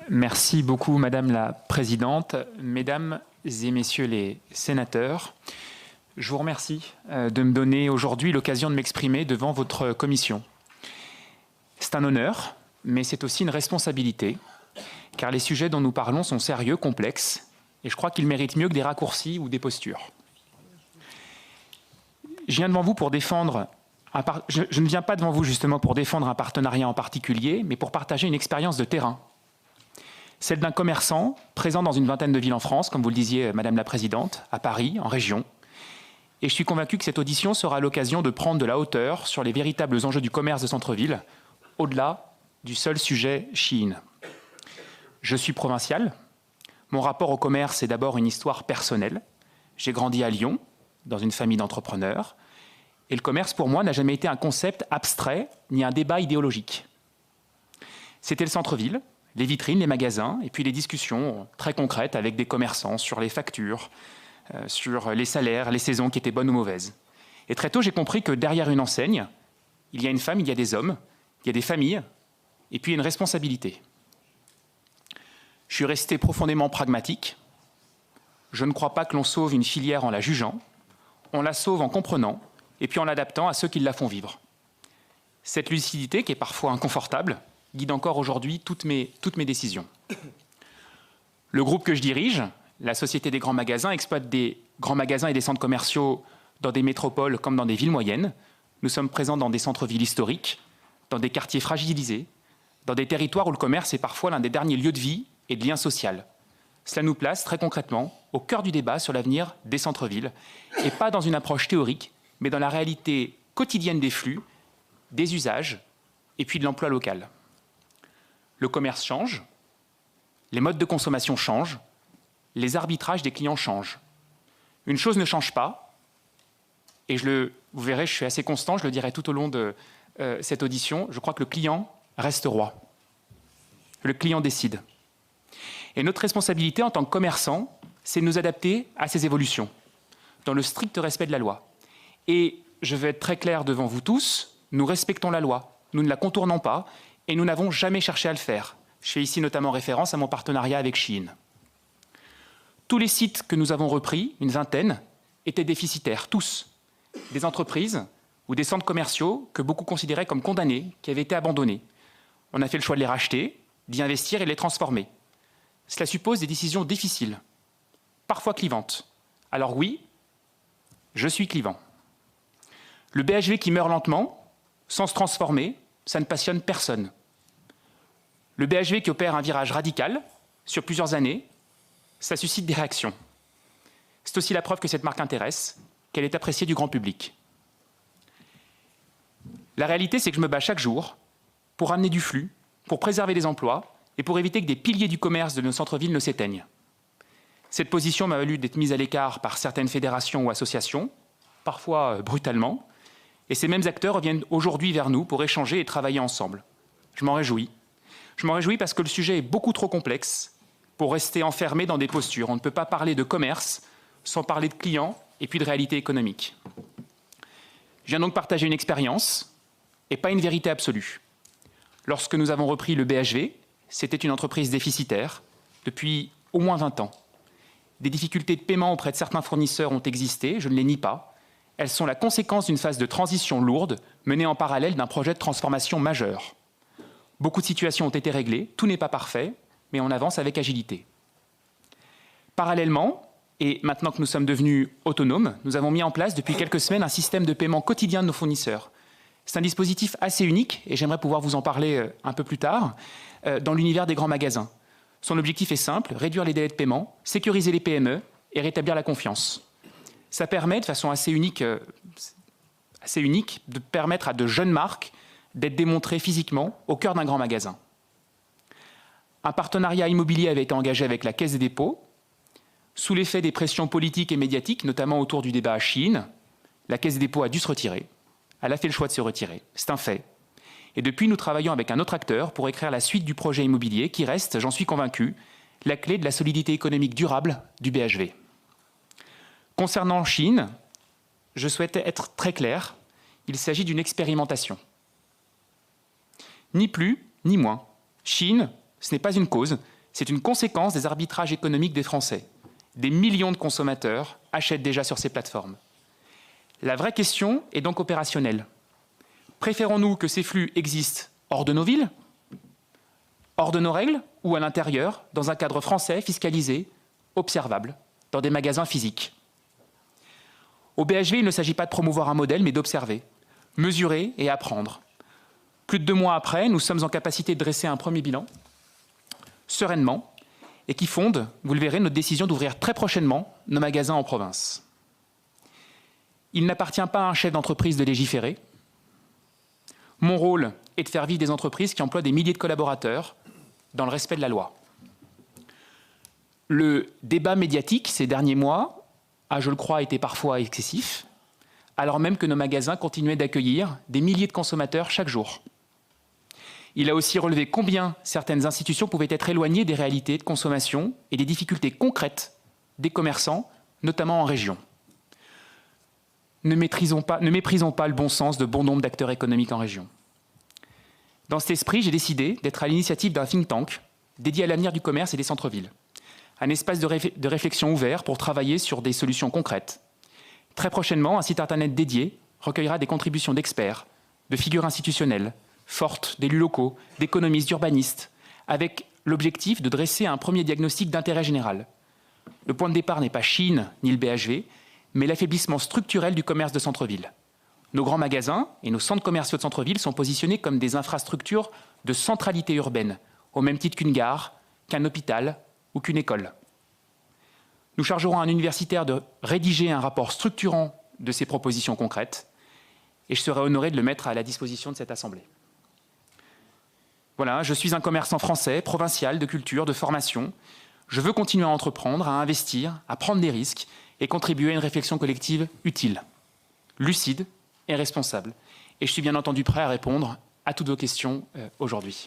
Merci beaucoup, Madame la Présidente. Mesdames et Messieurs les sénateurs, je vous remercie de me donner aujourd'hui l'occasion de m'exprimer devant votre commission. C'est un honneur, mais c'est aussi une responsabilité, car les sujets dont nous parlons sont sérieux, complexes, et je crois qu'ils méritent mieux que des raccourcis ou des postures. Je viens devant vous pour défendre je ne viens pas devant vous justement pour défendre un partenariat en particulier, mais pour partager une expérience de terrain. Celle d'un commerçant présent dans une vingtaine de villes en France, comme vous le disiez, Madame la Présidente, à Paris, en région. Et je suis convaincu que cette audition sera l'occasion de prendre de la hauteur sur les véritables enjeux du commerce de centre-ville, au-delà du seul sujet Shein. Je suis provincial. Mon rapport au commerce est d'abord une histoire personnelle. J'ai grandi à Lyon, dans une famille d'entrepreneurs. Et le commerce, pour moi, n'a jamais été un concept abstrait ni un débat idéologique. C'était le centre-ville, les vitrines, les magasins, et puis les discussions très concrètes avec des commerçants sur les factures, sur les salaires, les saisons qui étaient bonnes ou mauvaises. Et très tôt, j'ai compris que derrière une enseigne, il y a une femme, il y a des hommes, il y a des familles, et puis il y a une responsabilité. Je suis resté profondément pragmatique. Je ne crois pas que l'on sauve une filière en la jugeant. On la sauve en comprenant, et puis en l'adaptant à ceux qui la font vivre. Cette lucidité, qui est parfois inconfortable, guide encore aujourd'hui toutes mes décisions. Le groupe que je dirige, la Société des grands magasins, exploite des grands magasins et des centres commerciaux dans des métropoles comme dans des villes moyennes. Nous sommes présents dans des centres-villes historiques, dans des quartiers fragilisés, dans des territoires où le commerce est parfois l'un des derniers lieux de vie et de lien social. Cela nous place très concrètement au cœur du débat sur l'avenir des centres-villes, et pas dans une approche théorique, mais dans la réalité quotidienne des flux, des usages et puis de l'emploi local. Le commerce change, les modes de consommation changent, les arbitrages des clients changent. Une chose ne change pas, et vous verrez, je suis assez constant, je le dirai tout au long de cette audition, je crois que le client reste roi. Le client décide. Et notre responsabilité en tant que commerçant, c'est de nous adapter à ces évolutions, dans le strict respect de la loi. Et je vais être très clair devant vous tous, nous respectons la loi, nous ne la contournons pas, et nous n'avons jamais cherché à le faire. Je fais ici notamment référence à mon partenariat avec Shein. Tous les sites que nous avons repris, une vingtaine, étaient déficitaires, tous. Des entreprises ou des centres commerciaux que beaucoup considéraient comme condamnés, qui avaient été abandonnés. On a fait le choix de les racheter, d'y investir et de les transformer. Cela suppose des décisions difficiles, parfois clivantes. Alors oui, je suis clivant. Le BHV qui meurt lentement, sans se transformer, ça ne passionne personne. Le BHV qui opère un virage radical, sur plusieurs années, ça suscite des réactions. C'est aussi la preuve que cette marque intéresse, qu'elle est appréciée du grand public. La réalité, c'est que je me bats chaque jour pour amener du flux, pour préserver les emplois et pour éviter que des piliers du commerce de nos centres-villes ne s'éteignent. Cette position m'a valu d'être mise à l'écart par certaines fédérations ou associations, parfois brutalement, et ces mêmes acteurs reviennent aujourd'hui vers nous pour échanger et travailler ensemble. Je m'en réjouis. Je m'en réjouis parce que le sujet est beaucoup trop complexe pour rester enfermé dans des postures. On ne peut pas parler de commerce sans parler de clients et puis de réalité économique. Je viens donc partager une expérience et pas une vérité absolue. Lorsque nous avons repris le BHV, c'était une entreprise déficitaire depuis au moins 20 ans. Des difficultés de paiement auprès de certains fournisseurs ont existé, je ne les nie pas. Elles sont la conséquence d'une phase de transition lourde menée en parallèle d'un projet de transformation majeur. Beaucoup de situations ont été réglées, tout n'est pas parfait, mais on avance avec agilité. Parallèlement, et maintenant que nous sommes devenus autonomes, nous avons mis en place depuis quelques semaines un système de paiement quotidien de nos fournisseurs. C'est un dispositif assez unique, et j'aimerais pouvoir vous en parler un peu plus tard, dans l'univers des grands magasins. Son objectif est simple, réduire les délais de paiement, sécuriser les PME et rétablir la confiance. Ça permet, de façon assez unique, de permettre à de jeunes marques d'être démontrées physiquement au cœur d'un grand magasin. Un partenariat immobilier avait été engagé avec la Caisse des dépôts. Sous l'effet des pressions politiques et médiatiques, notamment autour du débat à Shein, la Caisse des dépôts a dû se retirer. Elle a fait le choix de se retirer. C'est un fait. Et depuis, nous travaillons avec un autre acteur pour écrire la suite du projet immobilier qui reste, j'en suis convaincu, la clé de la solidité économique durable du BHV. Concernant Shein, je souhaitais être très clair, il s'agit d'une expérimentation. Ni plus, ni moins. Shein, Ce n'est pas une cause, c'est une conséquence des arbitrages économiques des Français. Des millions de consommateurs achètent déjà sur ces plateformes. La vraie question est donc opérationnelle. Préférons-nous que ces flux existent hors de nos villes, hors de nos règles, ou à l'intérieur, dans un cadre français fiscalisé, observable, dans des magasins physiques? Au BHV, il ne s'agit pas de promouvoir un modèle, mais d'observer, mesurer et apprendre. Plus de 2 mois après, nous sommes en capacité de dresser un premier bilan, sereinement, et qui fonde, vous le verrez, notre décision d'ouvrir très prochainement nos magasins en province. Il n'appartient pas à un chef d'entreprise de légiférer. Mon rôle est de faire vivre des entreprises qui emploient des milliers de collaborateurs dans le respect de la loi. Le débat médiatique ces derniers mois a, je le crois, été parfois excessif, alors même que nos magasins continuaient d'accueillir des milliers de consommateurs chaque jour. Il a aussi relevé combien certaines institutions pouvaient être éloignées des réalités de consommation et des difficultés concrètes des commerçants, notamment en région. Ne méprisons pas le bon sens de bon nombre d'acteurs économiques en région. Dans cet esprit, j'ai décidé d'être à l'initiative d'un think tank dédié à l'avenir du commerce et des centres-villes. Un espace de réflexion ouvert pour travailler sur des solutions concrètes. Très prochainement, un site internet dédié recueillera des contributions d'experts, de figures institutionnelles, fortes, d'élus locaux, d'économistes, d'urbanistes, avec l'objectif de dresser un premier diagnostic d'intérêt général. Le point de départ n'est pas Chine ni le BHV, mais l'affaiblissement structurel du commerce de centre-ville. Nos grands magasins et nos centres commerciaux de centre-ville sont positionnés comme des infrastructures de centralité urbaine, au même titre qu'une gare, qu'un hôpital ou qu'une école. Nous chargerons un universitaire de rédiger un rapport structurant de ces propositions concrètes et je serai honoré de le mettre à la disposition de cette Assemblée. Voilà, je suis un commerçant français, provincial, de culture, de formation. Je veux continuer à entreprendre, à investir, à prendre des risques et contribuer à une réflexion collective utile, lucide et responsable. Et je suis bien entendu prêt à répondre à toutes vos questions aujourd'hui.